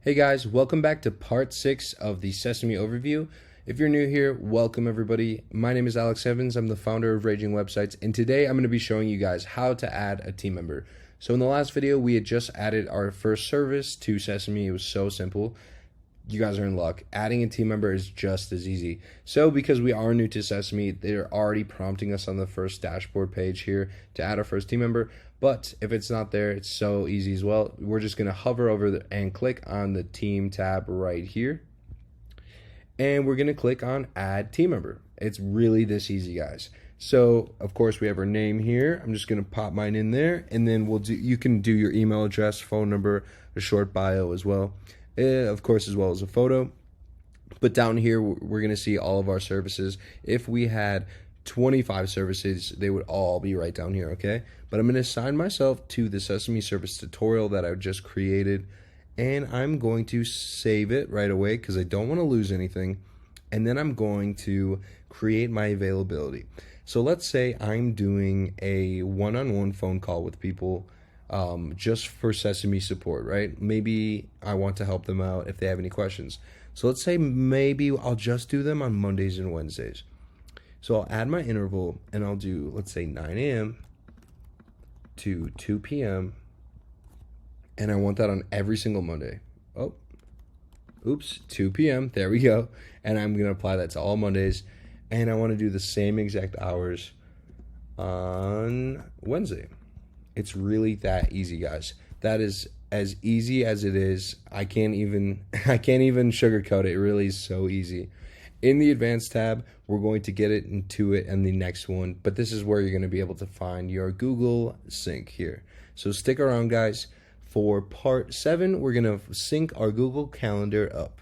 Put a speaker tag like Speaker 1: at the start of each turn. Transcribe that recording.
Speaker 1: Hey guys, welcome back to part 6 of the Sesame overview. If you're new here, welcome everybody. My name is Alex Evans. I'm the founder of Raging Websites, and today I'm going to be showing you guys how to add a team member. So in the last video, we had just added our first service to Sesame. It was so simple. You guys are in luck. Adding a team member is just as easy. So because we are new to Sesame, they're already prompting us on the first dashboard page here to add our first team member. But if it's not there, it's so easy as well. We're just going to hover over and click on the team tab right here. And we're going to click on add team member. It's really this easy, guys. So of course we have our name here. I'm just going to pop mine in there, and then you can do your email address, phone number, a short bio as well. Of course, as well as a photo. But down here, we're going to see all of our services. If we had 25 services, they would all be right down here, okay? But I'm going to assign myself to the Sesame service tutorial that I've just created, and I'm going to save it right away because I don't want to lose anything. And then I'm going to create my availability. So let's say I'm doing a one-on-one phone call with people just for Sesame support, right? Maybe I want to help them out if they have any questions. So let's say maybe I'll just do them on Mondays and Wednesdays. So I'll add my interval, and I'll do, let's say, 9 a.m. to 2 p.m. And I want that on every single Monday. Oh, oops, 2 p.m. There we go. And I'm going to apply that to all Mondays. And I want to do the same exact hours on Wednesday. It's really that easy, guys. That is as easy as it is. I can't even sugarcoat it. It really is so easy. In the advanced tab, we're going to get it into it in the next one, but this is where you're going to be able to find your Google Sync here. So stick around, guys. For part 7, we're going to sync our Google Calendar up.